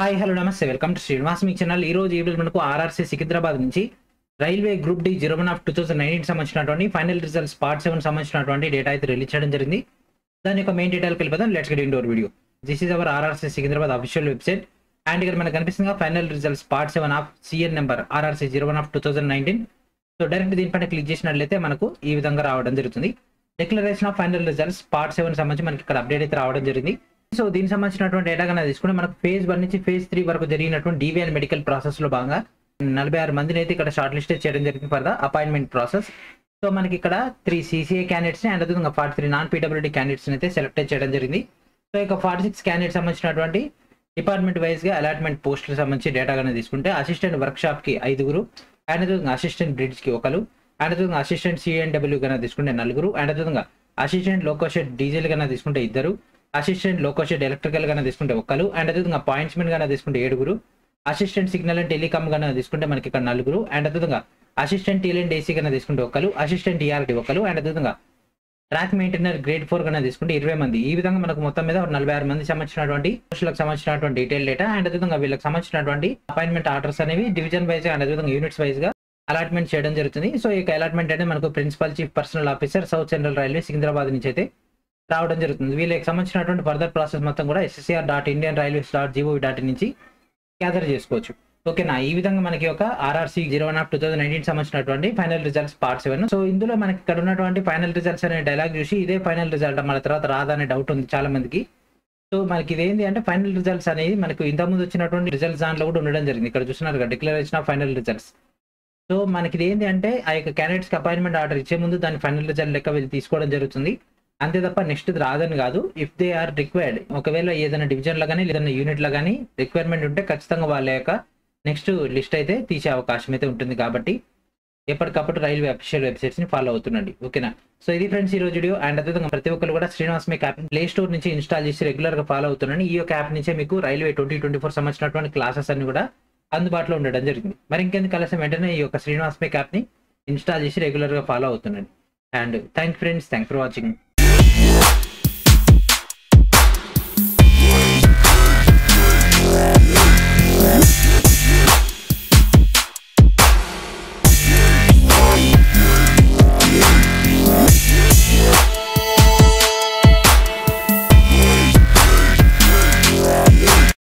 Hi hello నమస్తే welcome to Srinivas me channel. ఈ రోజు మనకు ఆర్ఆర్సీ సికింద్రాబాద్ నుంచి రైల్వే గ్రూప్ డి 01 ఆఫ్ 2019 సంబంధించినటువంటి ఫైనల్ రిజల్ట్స్ పార్ట్ 7 సంబంధించినటువంటి డేటా అయితే రిలీజ్ చేయడం జరిగింది. దాని యొక్క మెయిన్ డీటెయిల్కి వెళ్ళిపోదాం. Let's get into video. This is our RRC Secunderabad official website and ఇక్కడ మనకు కనిపిస్తుంది final results part 7 of CN number RRC 01 of 2019. So direct దీనిపైన క్లిక్ చేసినట్లయితే మనకు ఈ విధంగా రావడం జరుగుతుంది. Declaration of final results part 7 సంబంధించి మనకి ఇక్కడ అప్డేట్ అయితే రావడం జరిగింది. సో దీనికి సంబంధించినటువంటి డేటా కన్నా తీసుకుంటే మనకు ఫేజ్ 1 నుంచి ఫేజ్ 3 వరకు జరిగినటువంటి డివిఎన్ మెడికల్ ప్రాసెస్ లో భాగంగా 46 మందిని అయితే ఇక్కడ షార్ట్ లిస్ట్ చేయడం జరిగింది for the appointment process. So మనకి ఇక్కడ 3 CCA క్యాండిడేట్స్ ని అండ్ అదేవిధంగా 43 నాన్ పీడబ్ల్యూడీ క్యాండిడేట్స్ అయితే సెలెక్ట్ చేయడం జరిగింది. సో ఇక 46 క్యాండిడేట్స్ సంబంధించినటువంటి డిపార్ట్మెంట్ వైజ్ గా అలాట్మెంట్ పోస్టులకు సంబంధించి డేటా కన్నా తీసుకుంటే అసిస్టెంట్ వర్క్ షాప్ కి 5, అండ్ అదేవిధంగా అసిస్టెంట్ బ్రిడ్జ్ కి 1, అండ్ అదేవిధంగా అసిస్టెంట్ CNW కన్నా తీసుకుంటే 4, అండ్ అదేవిధంగా అసిస్టెంట్ లోకోషెడ్ డీజిల్ కన్నా తీసుకుంటే 2, అసిస్టెంట్ లోకోషెడ్ ఎలక్ట్రికల్ గానే తీసుకుంటే 1, అండ్ అదేవిధంగా పాయింట్స్మెన్ గానే తీసుకుంటే 7, అసిస్టెంట్ సిగ్నల్ అండ్ టెలికామ్ గానే తీసుకుంటే మనకి ఇక్కడ 4, అండ్ అదేవిధంగా అసిస్టెంట్ టీఎల్ అండ్ ఏసీ గానే తీసుకుంటే 1, అసిస్టెంట్ ERD 1, అండ్ అదేవిధంగా ట్రాక్ మెయింటైనర్ గ్రేడ్ 4 గానే తీసుకుంటే 20 మంది. ఈ విధంగా మనకు మొత్తం మీద 46 మంది సంబంధించినటువంటి పోస్టులకు సంబంధించినటువంటి డీటెయిల్ డేటా అండ్ అదేవిధంగా వీళ్ళకి సంబంధించినటువంటి అపాయింట్మెంట్ ఆర్డర్స్ అనేవి డివిజన్ వైజ్ అండ్ అదేవిధంగా యూనిట్స్ వైజ్ గా అలాట్మెంట్ చేయడం జరుగుతుంది. సో ఈ అలాట్మెంట్ అనేది మనకు principal chief personnel officer south central railway Secunderabad నుంచి అయితే రావడం జరుగుతుంది. వీళ్ళకి సంబంధించినటువంటి ఫర్దర్ ప్రాసెస్ మొత్తం కూడా sscr.indianrailways.gov.in నుంచి గ్యాదర్ చేసుకోవచ్చు. ఓకేనా, ఈ విధంగా మనకి ఒక ఆర్ఆర్సీ 01 ఆఫ్ 2019 సంబంధించినటువంటి ఫైనల్ రిజల్ట్స్ పార్ట్ 7. సో ఇందులో మనకి ఇక్కడ ఉన్నటువంటి ఫైనల్ రిజల్ట్స్ అనే డైలాగ్ చూసి ఇదే ఫైనల్ రిజల్ట్ మన తర్వాత రాదనే డౌట్ ఉంది చాలా మందికి. సో మనకి ఇదేంటి అంటే ఫైనల్ రిజల్ట్స్ అనేది మనకు ఇంతకుముందు వచ్చినటువంటి రిజల్ట్స్ దాంట్లో కూడా ఉండడం జరిగింది. ఇక్కడ చూస్తున్నారు కదా declaration of final results. So మనకి ఇది ఏంటి అంటే ఆ యొక్క క్యాండిడేట్స్ కి అపాయింట్మెంట్ ఆర్డర్ ఇచ్చే ముందు దాని ఫైనల్ రిజల్ట్ లెక్క వీళ్ళు తీసుకోవడం జరుగుతుంది. అంతే తప్ప నెక్స్ట్ రాదని కాదు. ఇఫ్ దే ఆర్ రిక్వైర్డ్, ఒకవేళ ఏదైనా డివిజన్ లో కానీ ఏదైనా యూనిట్ లో కానీ రిక్వైర్మెంట్ ఉంటే ఖచ్చితంగా వాళ్ళ యొక్క నెక్స్ట్ లిస్ట్ అయితే తీసే అవకాశం అయితే ఉంటుంది. కాబట్టి ఎప్పటికప్పుడు రైల్వే అఫీషియల్ వెబ్సైట్స్ ని ఫాలో అవుతుండండి. ఓకేనా, సో ఇది ఫ్రెండ్స్ ఈ రోజు వీడియో. అండ్ అదేవిధంగా ప్రతి ఒక్కరు కూడా Srinivas make app play store నుంచి ఇన్స్టాల్ చేసి రెగ్యులర్ గా ఫాలో అవుతుండండి. ఈ యొక్క యాప్ నుంచే మీకు రైల్వే 2024 సంబంధించినటువంటి క్లాసెస్ అన్ని కూడా అందుబాటులో ఉండడం జరిగింది. మరి ఇంకెందుకు ఆలస్యం, వెంటనే ఈ యొక్క శ్రీనివాస్ మేక్ యాప్ ని ఇన్స్టాల్ చేసి రెగ్యులర్ గా ఫాలో అవుతుండండి. And thank friends, thank for watching.